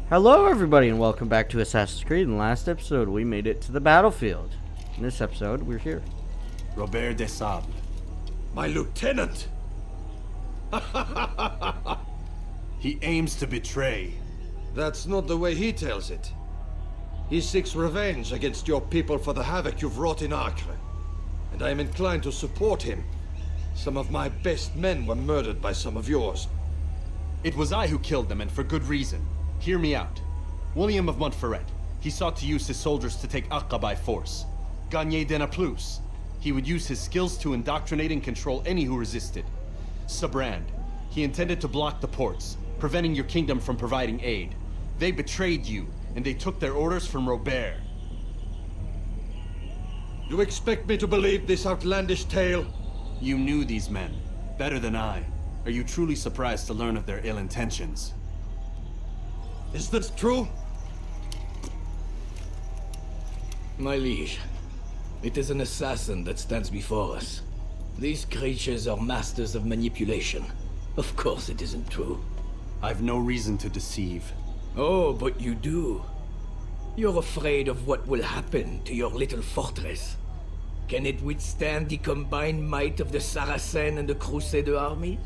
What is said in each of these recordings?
Hello everybody and welcome back to Assassin's Creed. In the last episode we made it to the battlefield. In this episode we're here. Robert de Sable. My lieutenant! He aims to betray. That's not the way he tells it. He seeks revenge against your people for the havoc you've wrought in Acre. And I am inclined to support him. Some of my best men were murdered by some of yours. It was I who killed them, and for good reason. Hear me out. William of Montferrat. He sought to use his soldiers to take Acre by force. Gagné de Naplouse. He would use his skills to indoctrinate and control any who resisted. Sabrand. He intended to block the ports, preventing your kingdom from providing aid. They betrayed you, and they took their orders from Robert. You expect me to believe this outlandish tale? You knew these men, better than I. Are you truly surprised to learn of their ill intentions? Is this true? My liege, it is an assassin that stands before us. These creatures are masters of manipulation. Of course it isn't true. I've no reason to deceive. Oh, but you do. You're afraid of what will happen to your little fortress. Can it withstand the combined might of the Saracen and the Crusader armies?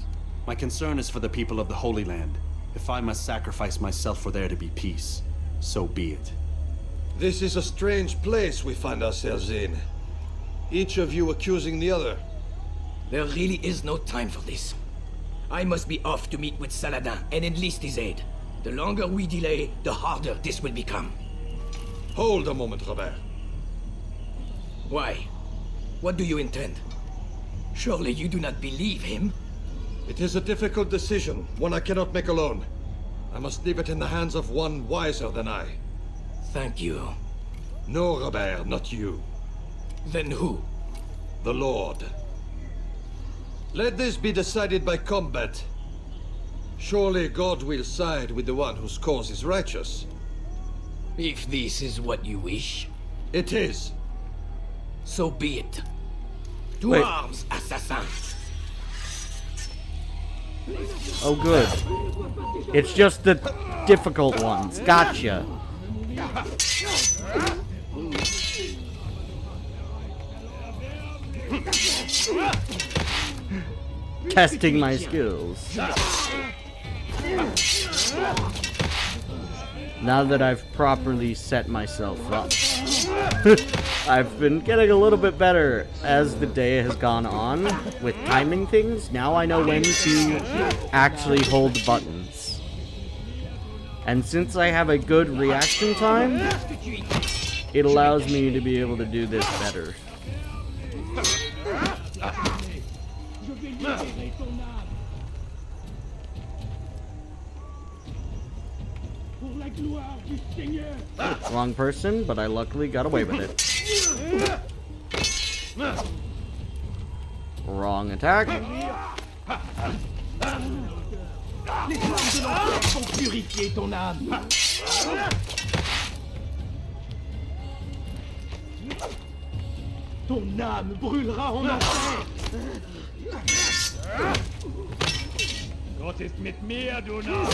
My concern is for the people of the Holy Land. If I must sacrifice myself for there to be peace, so be it. This is a strange place we find ourselves in. Each of you accusing the other. There really is no time for this. I must be off to meet with Saladin and enlist his aid. The longer we delay, the harder this will become. Hold a moment, Robert. Why? What do you intend? Surely you do not believe him? It is a difficult decision, one I cannot make alone. I must leave it in the hands of one wiser than I. Thank you. No, Robert, not you. Then who? The Lord. Let this be decided by combat. Surely God will side with the one whose cause is righteous. If this is what you wish, It is. so be it. To Wait. arms, assassin! Oh good. It's just the difficult ones. Gotcha. Testing my skills. Now that I've properly set myself up. I've been getting a little bit better as the day has gone on with timing things. Now I know when to actually hold buttons. And since I have a good reaction time, it allows me to be able to do this better. Wrong person, but I luckily got away with it. Wrong attack. Ton âme brûlera en enfer. Gott ist mit mir, du Narr.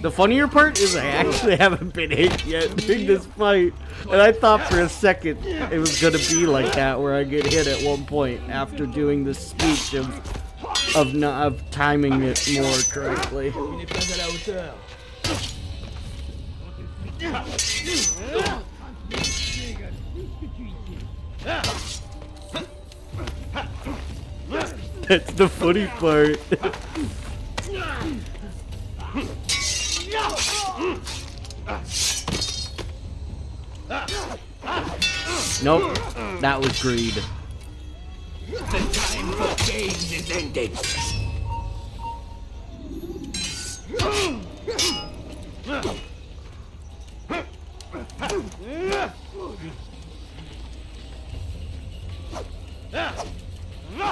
The funnier part is I actually haven't been hit yet during this fight. And I thought for a second it was gonna be like that, where I get hit at one point after doing this speech of timing it more correctly. Tu n'es pas à la hauteur. That's the funny part. Nope, that was greed. The time for games is ended.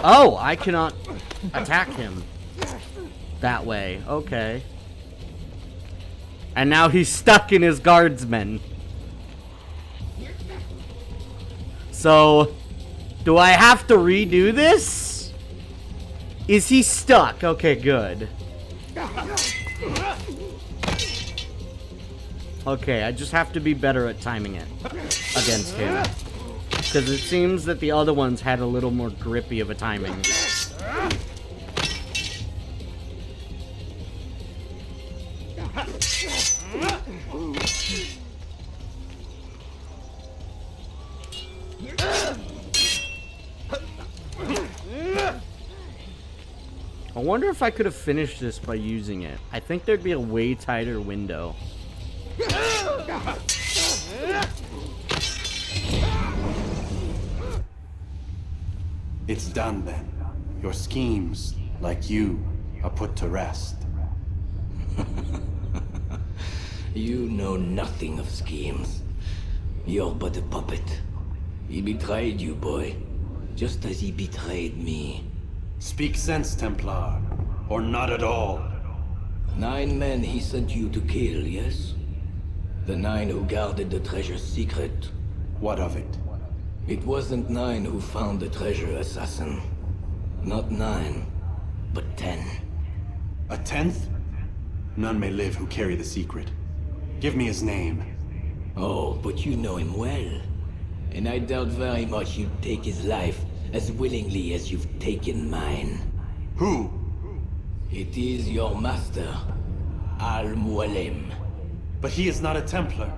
Oh, I cannot attack him that way. Okay. And now he's stuck in his guardsmen. So, do I have to redo this? Is he stuck? Okay, good. Okay, I just have to be better at timing it against him. Because it seems that the other ones had a little more grippy of a timing. I wonder if I could have finished this by using it. I think there'd be a way tighter window. It's done then. Your schemes, like you, are put to rest. You know nothing of schemes. You're but a puppet. He betrayed you, boy. Just as he betrayed me. Speak sense, Templar. Or not at all. 9 men he sent you to kill, yes? The 9 who guarded the treasure's secret. What of it? It wasn't 9 who found the treasure, assassin. Not 9, but 10. A 10th? None may live who carry the secret. Give me his name. Oh, but you know him well. And I doubt very much you'd take his life as willingly as you've taken mine. Who? It is your master, Al-Mualim. But he is not a Templar.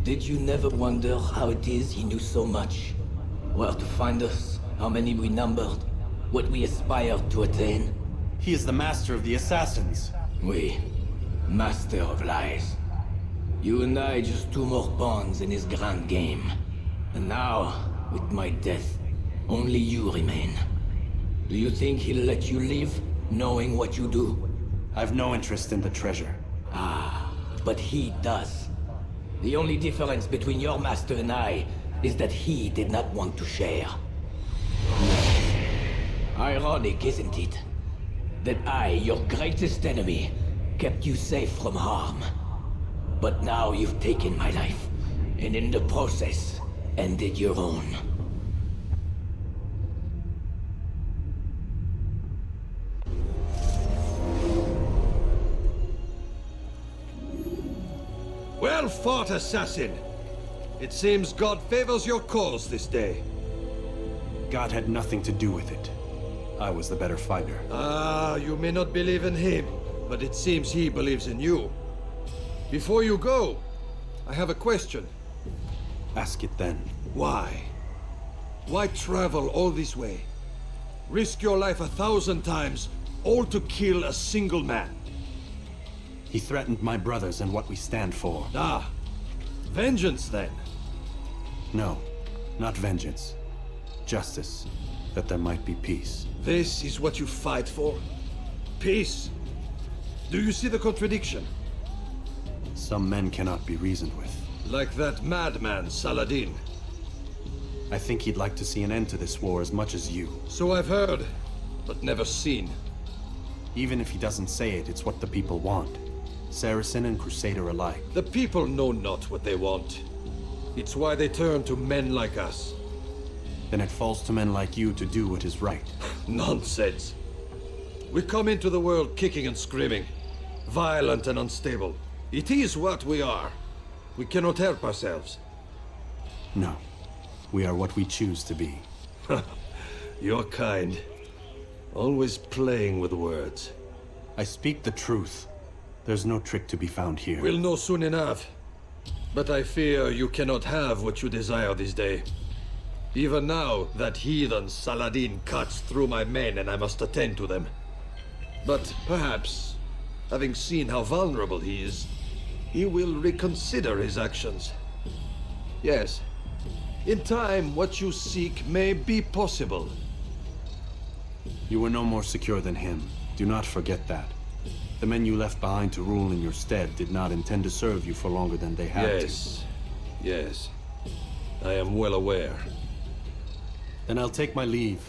Did you never wonder how it is he knew so much? Where to find us, how many we numbered, what we aspired to attain? He is the master of the assassins. We, master of lies. You and I just 2 more pawns in his grand game. And now, with my death, only you remain. Do you think he'll let you live, knowing what you do? I've no interest in the treasure. Ah, but he does. The only difference between your master and I is that he did not want to share. Ironic, isn't it? That I, your greatest enemy, kept you safe from harm. But now you've taken my life, and in the process, ended your own. Well fought, assassin. It seems God favors your cause this day. God had nothing to do with it. I was the better fighter. Ah, you may not believe in him, but it seems he believes in you. Before you go, I have a question. Ask it then. Why? Why travel all this way? Risk your life 1,000 times, all to kill a single man? He threatened my brothers and what we stand for. Ah, vengeance then. No, not vengeance. Justice, that there might be peace. This is what you fight for? Peace? Do you see the contradiction? Some men cannot be reasoned with. Like that madman, Saladin. I think he'd like to see an end to this war as much as you. So I've heard, but never seen. Even if he doesn't say it, it's what the people want. Saracen and Crusader alike. The people know not what they want. It's why they turn to men like us. Then it falls to men like you to do what is right. Nonsense. We come into the world kicking and screaming, violent and unstable. It is what we are. We cannot help ourselves. No. We are what we choose to be. You're kind. Always playing with words. I speak the truth. There's no trick to be found here. We'll know soon enough. But I fear you cannot have what you desire this day. Even now, that heathen Saladin cuts through my men and I must attend to them. But perhaps, having seen how vulnerable he is, he will reconsider his actions. Yes, in time, what you seek may be possible. You were no more secure than him. Do not forget that. The men you left behind to rule in your stead did not intend to serve you for longer than they had to. Yes. I am well aware. Then I'll take my leave.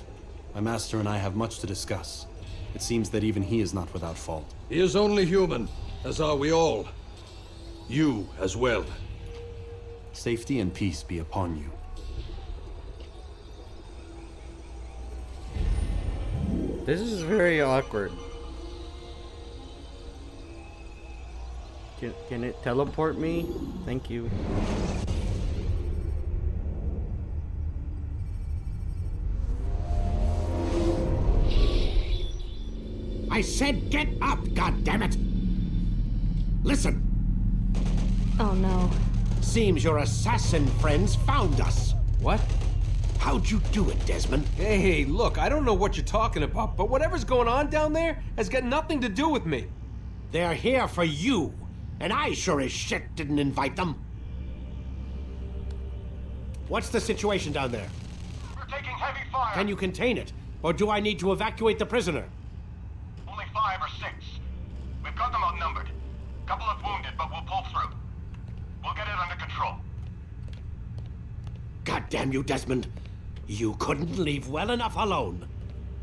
My master and I have much to discuss. It seems that even he is not without fault. He is only human, as are we all. You as well. Safety and peace be upon you. This is very awkward. Can it teleport me? Thank you. I said get up, goddammit! Listen, Oh no. seems your assassin friends found us. What? How'd you do it, Desmond? Hey, look, I don't know what you're talking about, but whatever's going on down there has got nothing to do with me. They're here for you, and I sure as shit didn't invite them. What's the situation down there? We're taking heavy fire. Can you contain it, or do I need to evacuate the prisoner? Only 5 or 6. We've got them outnumbered. Couple of wounded, but we'll pull through. We'll get it under control. God damn you, Desmond. You couldn't leave well enough alone.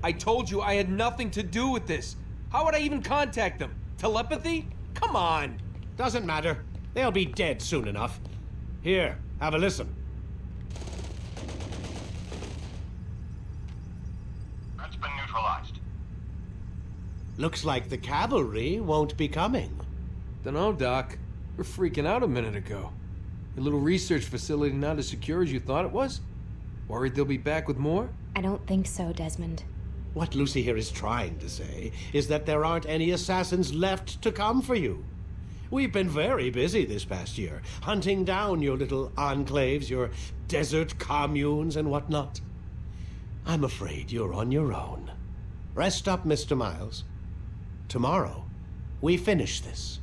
I told you I had nothing to do with this. How would I even contact them? Telepathy? Come on. Doesn't matter. They'll be dead soon enough. Here, have a listen. That's been neutralized. Looks like the cavalry won't be coming. Dunno, Doc. We're freaking out a minute ago. Your little research facility not as secure as you thought it was? Worried they'll be back with more? I don't think so, Desmond. What Lucy here is trying to say is that there aren't any assassins left to come for you. We've been very busy this past year, hunting down your little enclaves, your desert communes and whatnot. I'm afraid you're on your own. Rest up, Mr. Miles. Tomorrow, we finish this.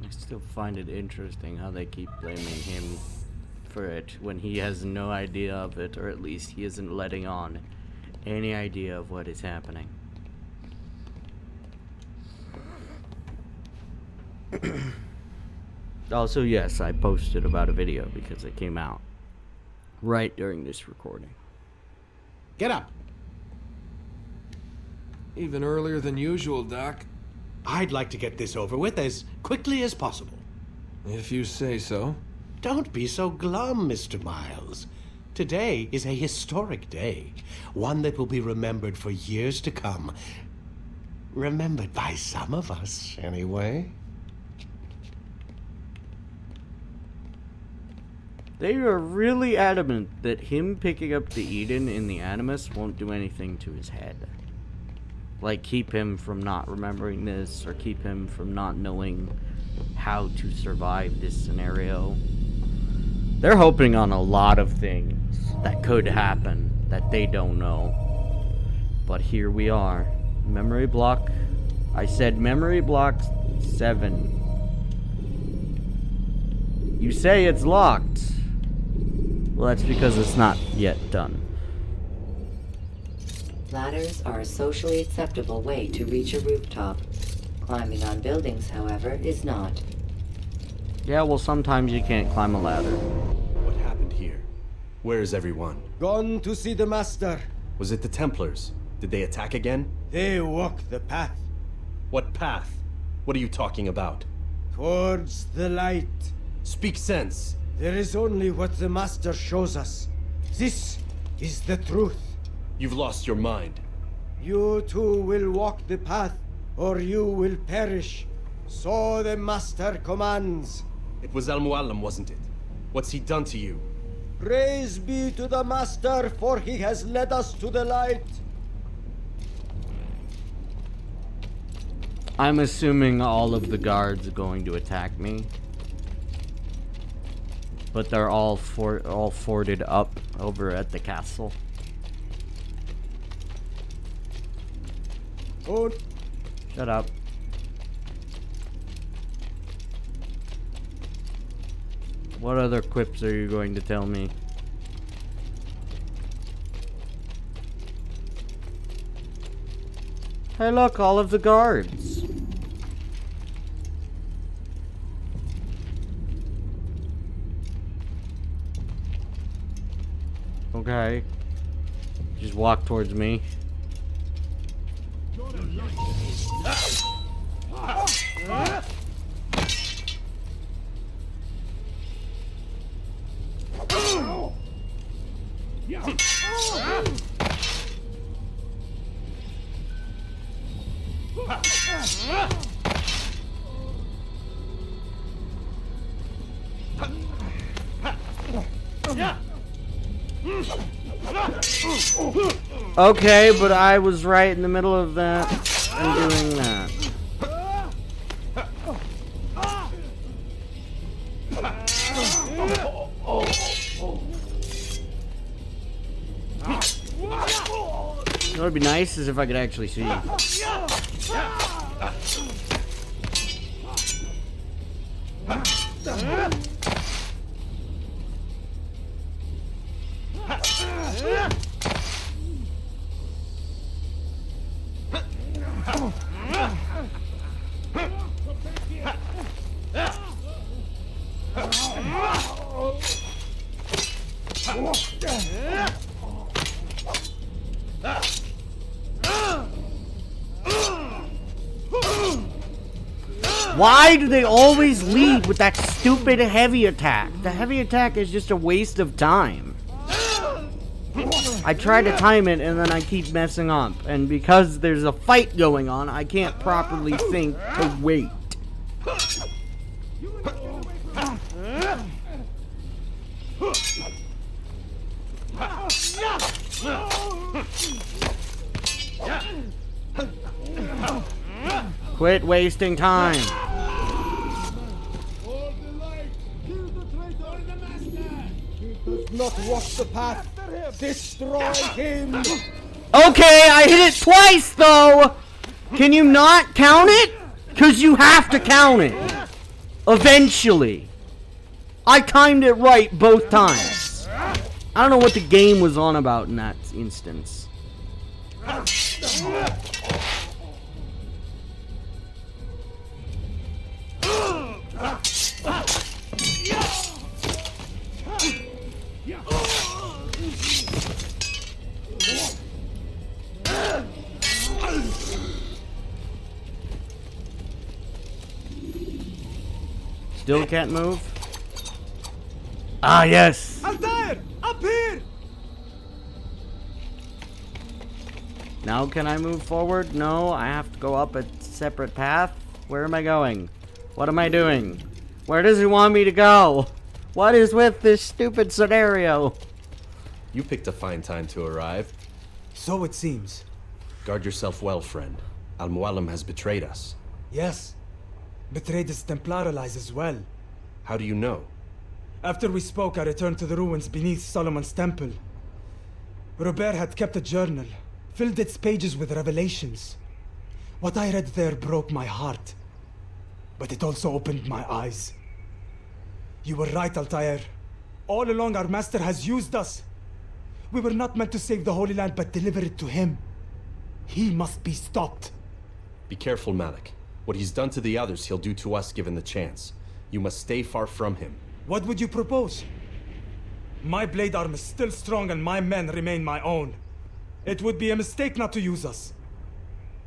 I still find it interesting how they keep blaming him for it when he has no idea of it, or at least he isn't letting on any idea of what is happening. Also, yes, I posted about a video because it came out right during this recording. Get up. Even earlier than usual, Doc. I'd like to get this over with as quickly as possible. If you say so. Don't be so glum, Mr. Miles. Today is a historic day, one that will be remembered for years to come. Remembered by some of us, anyway. They are really adamant that him picking up the Eden in the Animus won't do anything to his head. Like, keep him from not remembering this, or keep him from not knowing how to survive this scenario. They're hoping on a lot of things that could happen that they don't know. But here we are. Memory block. I said memory block 7. You say it's locked. Well, that's because it's not yet done. Ladders are a socially acceptable way to reach a rooftop. Climbing on buildings, however, is not. Yeah, well, sometimes you can't climb a ladder. What happened here? Where is everyone? Gone to see the Master. Was it the Templars? Did they attack again? They walk the path What path? What are you talking about? towards the light. Speak sense. There is only what the Master shows us. This is the truth. You've lost your mind. You too will walk the path, or you will perish. So the Master commands. It was Al-Mualim, wasn't it? What's he done to you? Praise be to the Master, for he has led us to the light. I'm assuming all of the guards are going to attack me. But they're all forted up over at the castle. Oh, Shut up. What other quips are you going to tell me? Hey look, all of the guards. Okay. Just walk towards me. Okay, but I was right in the middle of that and doing that. What would be nice is if I could actually see. Why do they always lead with that stupid heavy attack? The heavy attack is just a waste of time. I try to time it and then I keep messing up. And because there's a fight going on, I can't properly think to wait. Quit wasting time. Not walk the path. Destroy him. Okay, I hit it twice though. Can you not count it? Because you have to count it. Eventually. I timed it right both times. I don't know what the game was on about in that instance. Still can't move? Ah, yes! Altair! Up here! Now can I move forward? No, I have to go up a separate path. Where am I going? What am I doing? Where does he want me to go? What is with this stupid scenario? You picked a fine time to arrive. So it seems. Guard yourself well, friend. Al-Mualim has betrayed us. Yes. Betrayed his Templar allies as well. How do you know? After we spoke, I returned to the ruins beneath Solomon's temple. Robert had kept a journal, filled its pages with revelations. What I read there broke my heart. But it also opened my eyes. You were right, Altair. All along our master has used us. We were not meant to save the Holy Land, but deliver it to him. He must be stopped. Be careful, Malik. What he's done to the others, he'll do to us given the chance. You must stay far from him. What would you propose? My blade arm is still strong and my men remain my own. It would be a mistake not to use us.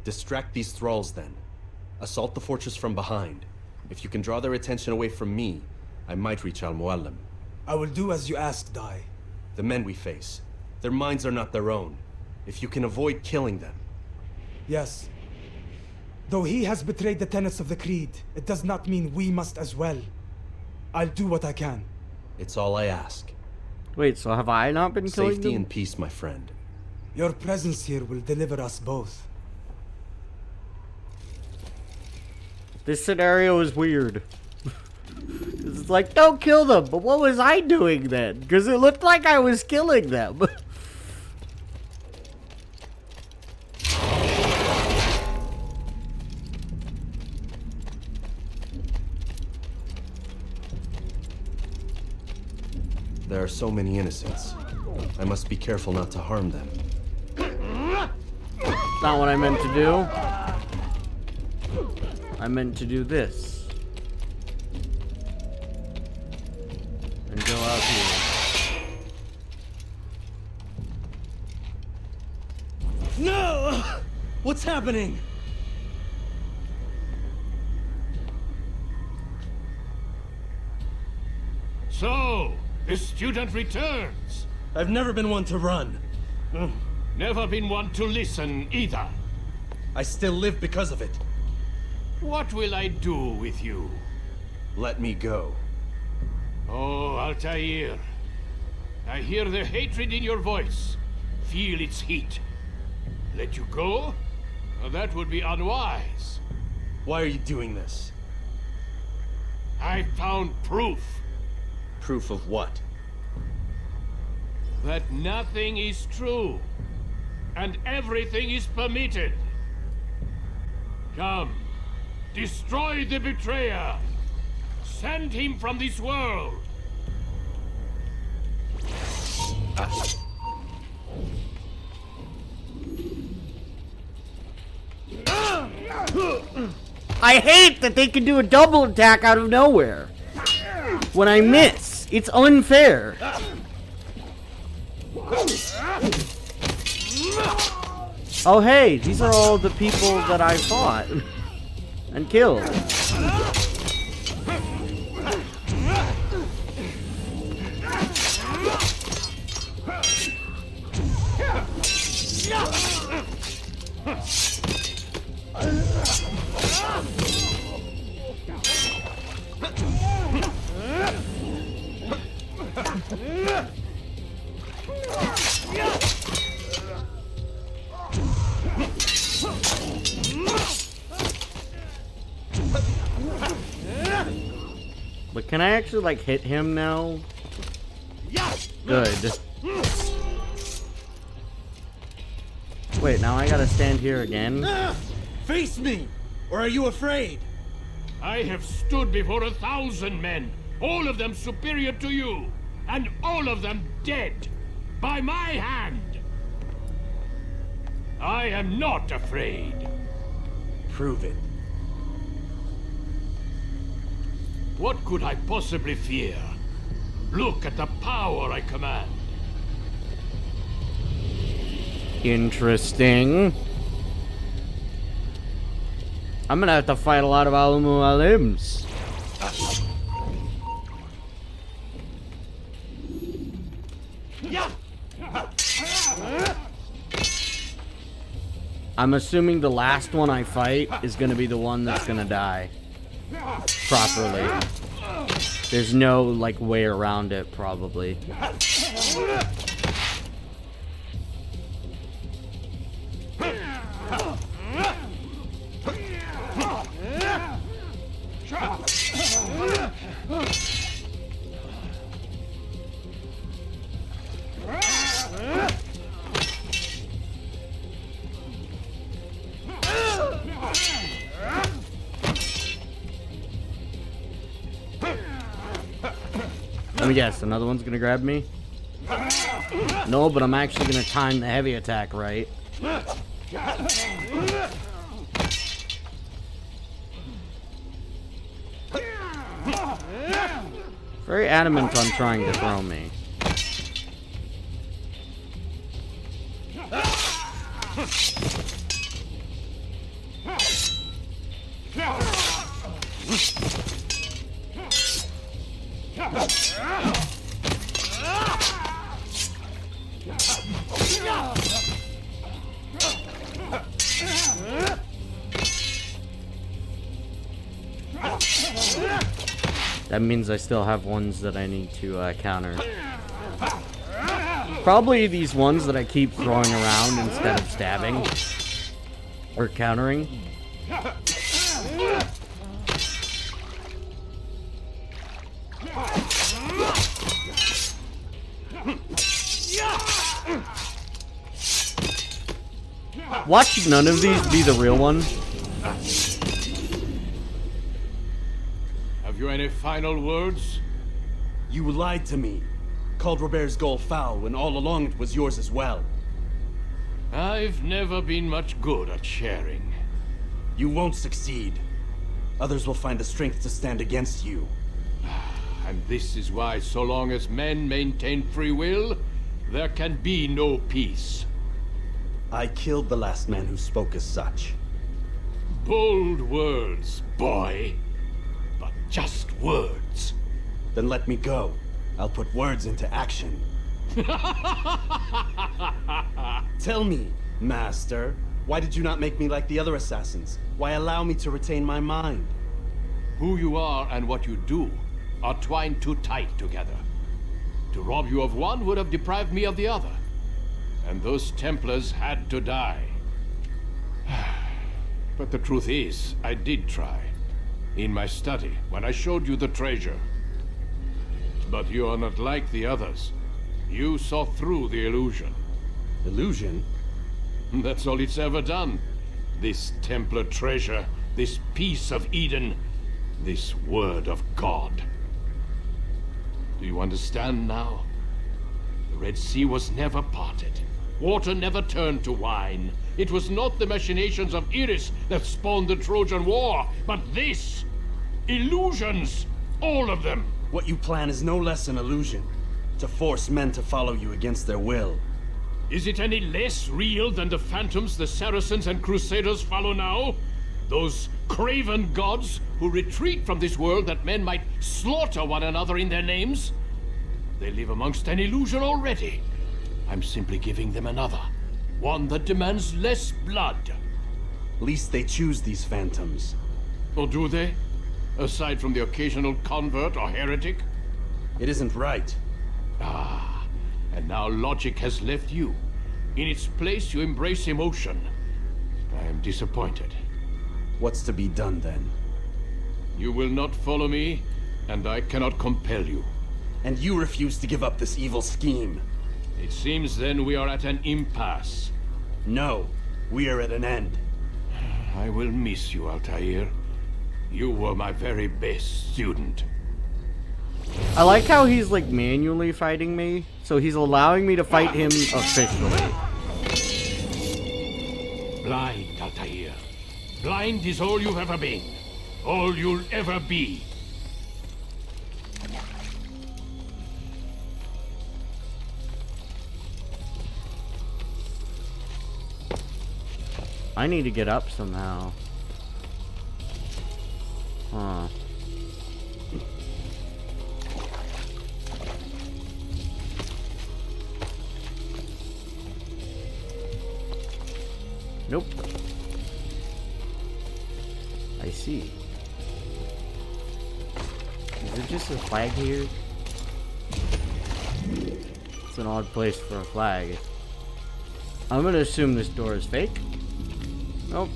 Distract these thralls then. Assault the fortress from behind. If you can draw their attention away from me, I might reach Al-Mualim. I will do as you ask, Dai. The men we face, their minds are not their own. If you can avoid killing them. Yes. Though he has betrayed the tenets of the Creed, it does not mean we must as well. I'll do what I can. It's all I ask. Wait, so have I not been killing them? Safety and peace, my friend. Your presence here will deliver us both. This scenario is weird. It's like, don't kill them, but what was I doing then? Because it looked like I was killing them. There are so many innocents. I must be careful not to harm them. Not what I meant to do. I meant to do this. And go out here. No! What's happening? So, the student returns. I've never been one to run. Never been one to listen either. I still live because of it. What will I do with you? Let me go. Oh, Altair. I hear the hatred in your voice. Feel its heat. Let you go? Well, that would be unwise. Why are you doing this? I found proof. Proof of what? That nothing is true. And everything is permitted. Come. Destroy the betrayer. Send him from this world. I hate that they can do a double attack out of nowhere. When I miss, it's unfair. Oh hey, these are all the people that I fought and killed. But can I actually like hit him now? Good. Wait, now I gotta stand here again? Face me! Or are you afraid? I have stood before 1,000 men, all of them superior to you, and all of them dead, by my hand. I am not afraid. Prove it. What could I possibly fear? Look at the power I command. Interesting. I'm gonna have to fight a lot of Al-Mu'alims. I'm assuming the last one I fight is gonna be the one that's gonna die properly. There's no like way around it, probably. Let me guess, another one's gonna grab me? No, but I'm actually gonna time the heavy attack right. Very adamant on trying to throw me. That means I still have ones that I need to counter. Probably these ones that I keep throwing around instead of stabbing or countering. Watch none of these be the real one. Have you any final words? You lied to me. Called Robert's goal foul when all along it was yours as well. I've never been much good at sharing. You won't succeed. Others will find the strength to stand against you. And this is why so long as men maintain free will, there can be no peace. I killed the last man who spoke as such. Bold words, boy. But just words. Then let me go. I'll put words into action. Tell me, Master, why did you not make me like the other assassins? Why allow me to retain my mind? Who you are and what you do are twined too tight together. To rob you of one would have deprived me of the other. And those Templars had to die. But the truth is, I did try. In my study, when I showed you the treasure. But you are not like the others. You saw through the illusion. Illusion? That's all it's ever done. This Templar treasure, this piece of Eden, this word of God. Do you understand now? The Red Sea was never parted. Water never turned to wine. It was not the machinations of Iris that spawned the Trojan War, but this! Illusions! All of them! What you plan is no less an illusion. To force men to follow you against their will. Is it any less real than the phantoms the Saracens and Crusaders follow now? Those craven gods who retreat from this world that men might slaughter one another in their names? They live amongst an illusion already. I'm simply giving them another. One that demands less blood. Least they choose these phantoms. Or do they? Aside from the occasional convert or heretic? It isn't right. Ah, and now logic has left you. In its place, you embrace emotion. I am disappointed. What's to be done then? You will not follow me, and I cannot compel you. And you refuse to give up this evil scheme. It seems then we are at an impasse. No, we are at an end. I will miss you, Altair. You were my very best student. I like how he's like manually fighting me, so he's allowing me to fight him officially. Blind, Altair. Blind is all you've ever been. All you'll ever be. I need to get up somehow. Huh. Nope. I see. Is there just a flag here? It's an odd place for a flag. I'm gonna assume this door is fake. Nope.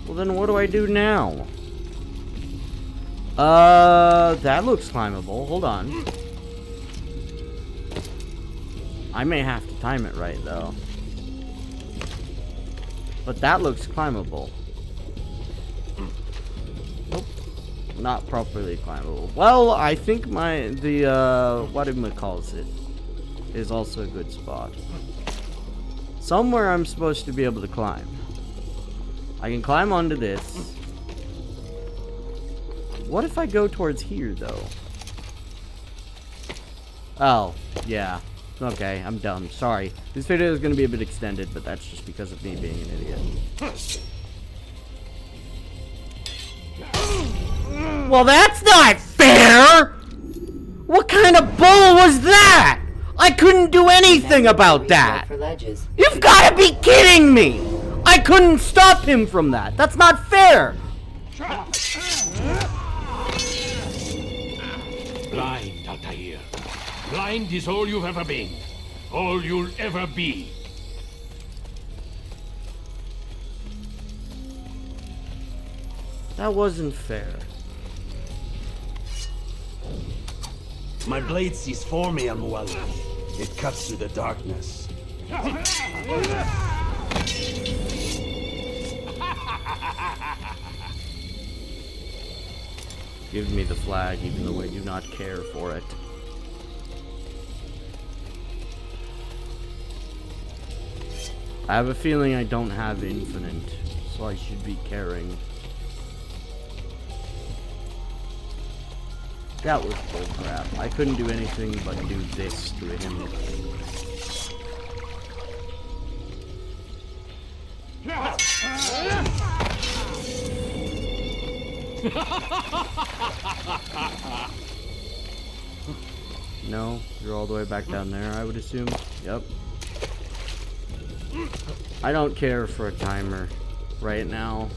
Well then what do I do now? That looks climbable. Hold on. I may have to time it right though. But that looks climbable. Nope. Not properly climbable. Well, I think whatchamacallit is also a good spot. Somewhere I'm supposed to be able to climb. I can climb onto this. What if I go towards here, though? Oh, yeah. Okay, I'm dumb. Sorry. This video is going to be a bit extended, but that's just because of me being an idiot. Well, that's not fair! What kind of bull was that? I couldn't do anything about that! You've got to be kidding me! I couldn't stop him from that! That's not fair! Blind, Altair. Blind is all you've ever been. All you'll ever be. That wasn't fair. My blade sees for me, Al-Muwallad. It cuts through the darkness. Give me the flag, even though I do not care for it. I have a feeling I don't have infinite, so I should be caring. That was bullcrap. I couldn't do anything but do this to him. No, you're all the way back down there, I would assume. Yep. I don't care for a timer right now.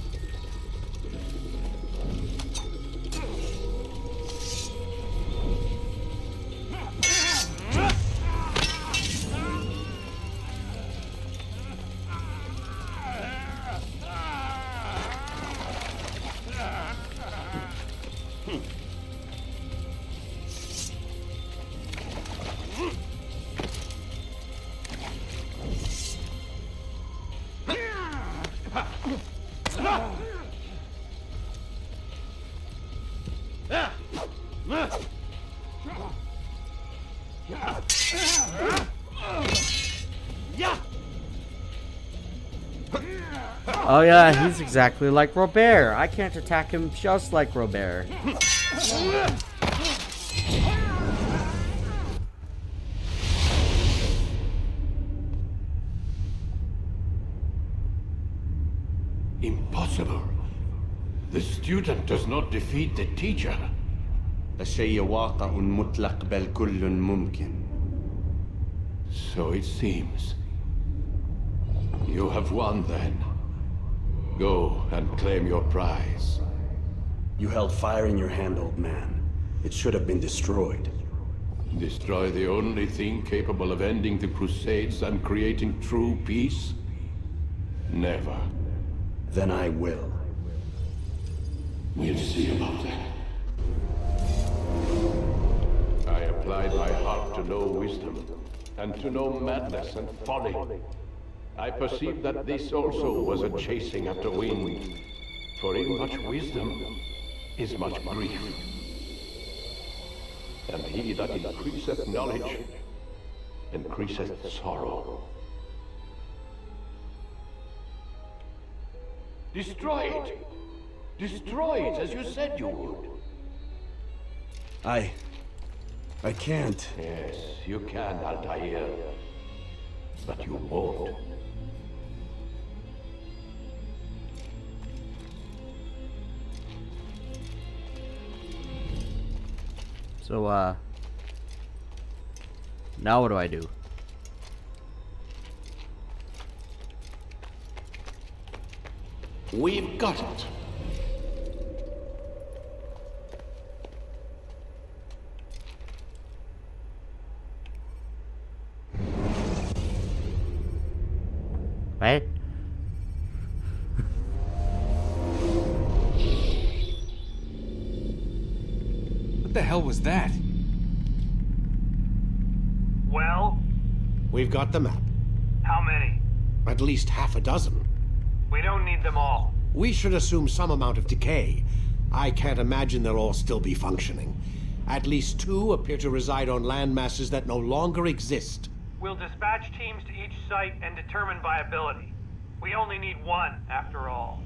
Oh yeah, he's exactly like Robert. I can't attack him just like Robert. Impossible. The student does not defeat the teacher. الشيء واقع مطلق بل كل ممكن. So it seems. You have won then. Go and claim your prize. You held fire in your hand, old man. It should have been destroyed. Destroy the only thing capable of ending the Crusades and creating true peace? Never. Then I will. We'll see about that. I applied my heart to know wisdom, and to know madness and folly. I perceived that this also was a chasing after wind, for in much wisdom is much grief. And he that increaseth knowledge, increaseth sorrow. Destroy it! Destroy it, as you said you would. I can't. Yes, you can, Altair. But you won't. So, now what do I do? We've got it. What? What the hell was that? Well? We've got the map. How many? At least half a dozen. We don't need them all. We should assume some amount of decay. I can't imagine they'll all still be functioning. At least 2 appear to reside on land masses that no longer exist. We'll dispatch teams to each site and determine viability. We only need 1, after all.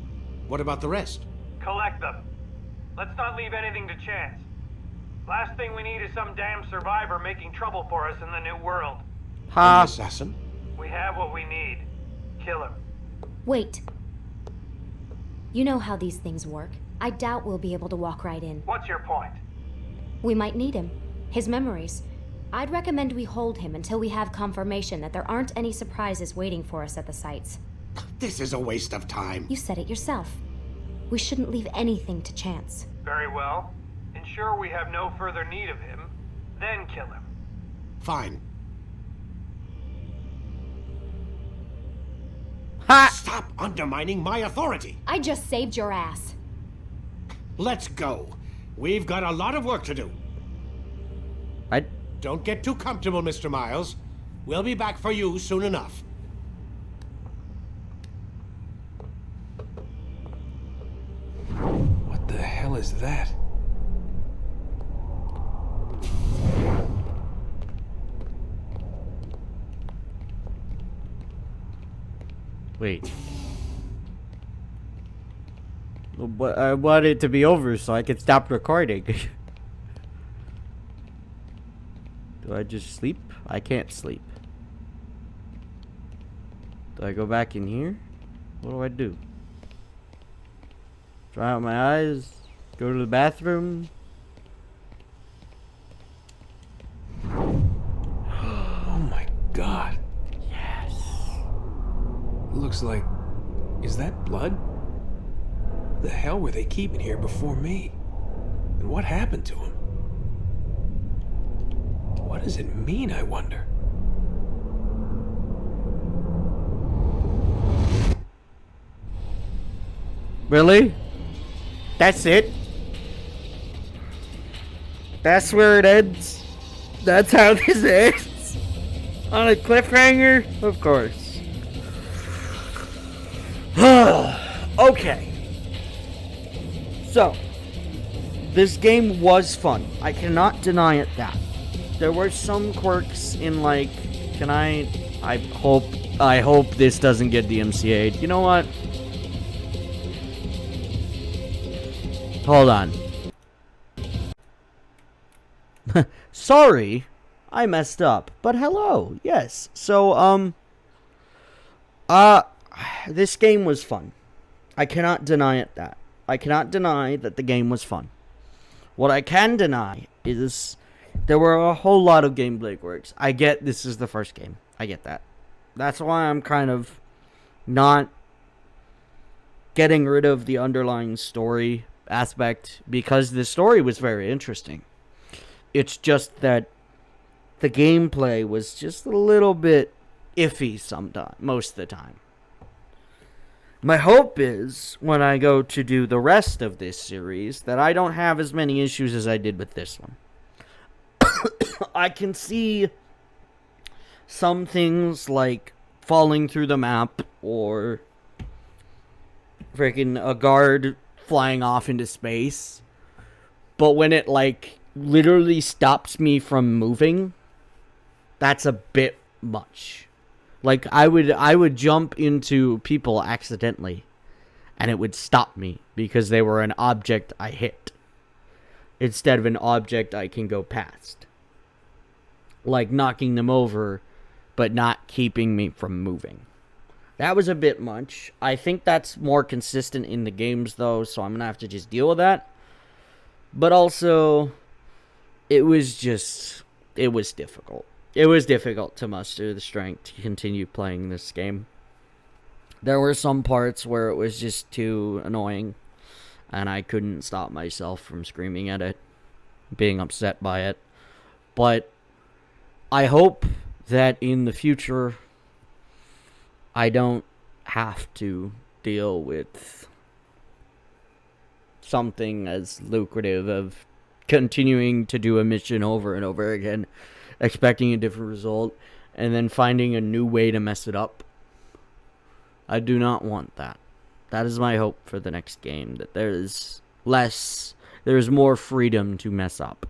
What about the rest? Collect them. Let's not leave anything to chance. Last thing we need is some damn survivor making trouble for us in the new world. An assassin? We have what we need. Kill him. Wait. You know how these things work. I doubt we'll be able to walk right in. What's your point? We might need him. His memories. I'd recommend we hold him until we have confirmation that there aren't any surprises waiting for us at the sites. This is a waste of time. You said it yourself. We shouldn't leave anything to chance. Very well. Ensure we have no further need of him, then kill him. Fine. Ha! Stop undermining my authority! I just saved your ass. Let's go. We've got a lot of work to do. Don't get too comfortable, Mr. Miles. We'll be back for you soon enough. What the hell is that? Wait. But I want it to be over so I can stop recording. Do I just sleep? I can't sleep. Do I go back in here? What do I do? Dry out my eyes? Go to the bathroom? Oh my god. Yes. Looks like... Is that blood? What the hell were they keeping here before me? And what happened to him? What does it mean, I wonder? Really? That's it? That's where it ends? That's how this ends? On a cliffhanger? Of course. Okay. So, this game was fun. I cannot deny it that. There were some quirks in, like, I hope this doesn't get DMCA'd. You know what? Hold on. Sorry, I messed up. But hello, yes. So, this game was fun. I cannot deny it that. I cannot deny that the game was fun. What I can deny is there were a whole lot of gameplay quirks. I get this is the first game. I get that. That's why I'm kind of not getting rid of the underlying story aspect, because the story was very interesting. It's just that the gameplay was just a little bit iffy most of the time. My hope is, when I go to do the rest of this series, that I don't have as many issues as I did with this one. I can see some things like falling through the map, or freaking a guard flying off into space. But when it, like, literally stops me from moving, that's a bit much. Like, I would jump into people accidentally, and it would stop me because they were an object I hit, instead of an object I can go past. Like knocking them over, but not keeping me from moving. That was a bit much. I think that's more consistent in the games, though, so I'm going to have to just deal with that. But also, it was difficult. It was difficult to muster the strength to continue playing this game. There were some parts where it was just too annoying, and I couldn't stop myself from screaming at it, being upset by it. But I hope that in the future, I don't have to deal with something as lucrative of continuing to do a mission over and over again, expecting a different result, and then finding a new way to mess it up. I do not want that. That is my hope for the next game, that there is more freedom to mess up.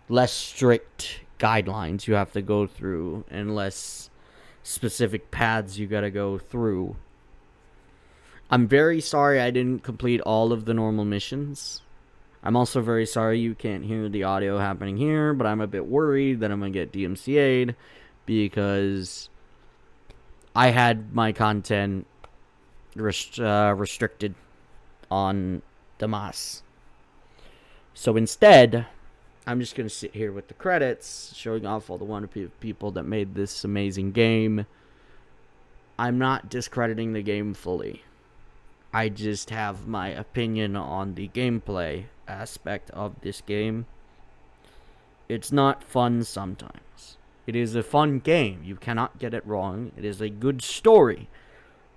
Less strict guidelines you have to go through, and less specific paths you gotta go through. I'm very sorry I didn't complete all of the normal missions. I'm also very sorry you can't hear the audio happening here, but I'm a bit worried that I'm going to get DMCA'd because I had my content restricted on Damas. So instead, I'm just going to sit here with the credits, showing off all the wonderful people that made this amazing game. I'm not discrediting the game fully. I just have my opinion on the gameplay aspect of this game. It's not fun sometimes. It is a fun game. You cannot get it wrong. It is a good story.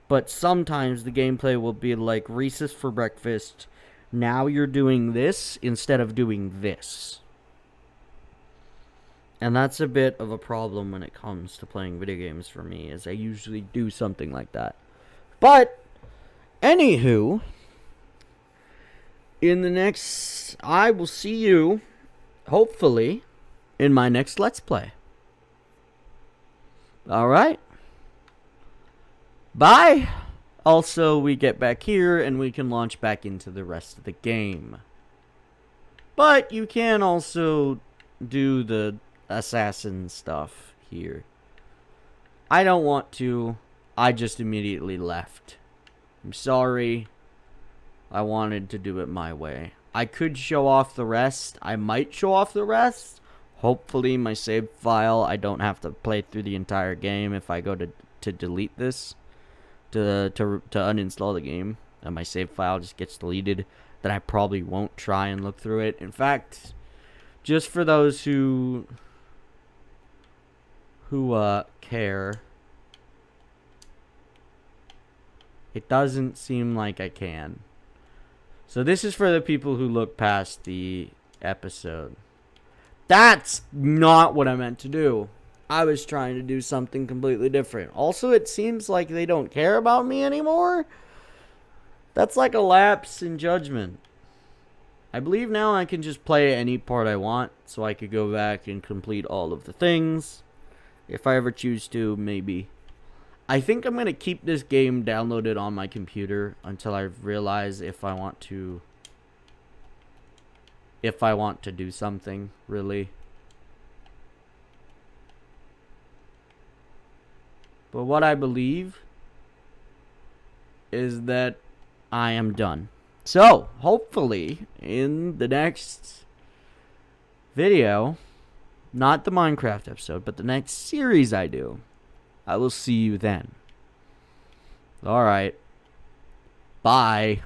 But sometimes the gameplay will be like Reese's for breakfast. Now you're doing this instead of doing this. And that's a bit of a problem when it comes to playing video games for me, as I usually do something like that. But anywho, I will see you, hopefully, in my next Let's Play. Alright. Bye! Also, we get back here, and we can launch back into the rest of the game. But you can also do the assassin stuff here. I don't want to. I just immediately left. I'm sorry. I wanted to do it my way. I could show off the rest. I might show off the rest. Hopefully my save file, I don't have to play through the entire game if I go to delete this. To uninstall the game. And my save file just gets deleted. Then I probably won't try and look through it. In fact, just for those who care, it doesn't seem like I can. So this is for the people who look past the episode. That's not what I meant to do. I was trying to do something completely different. Also, it seems like they don't care about me anymore. That's like a lapse in judgment. I believe now I can just play any part I want, so I could go back and complete all of the things. If I ever choose to, maybe. I think I'm going to keep this game downloaded on my computer until I realize if I want to if I want to do something, really. But what I believe is that I am done. So, hopefully, in the next video, not the Minecraft episode, but the next series I do, I will see you then. Alright. Bye.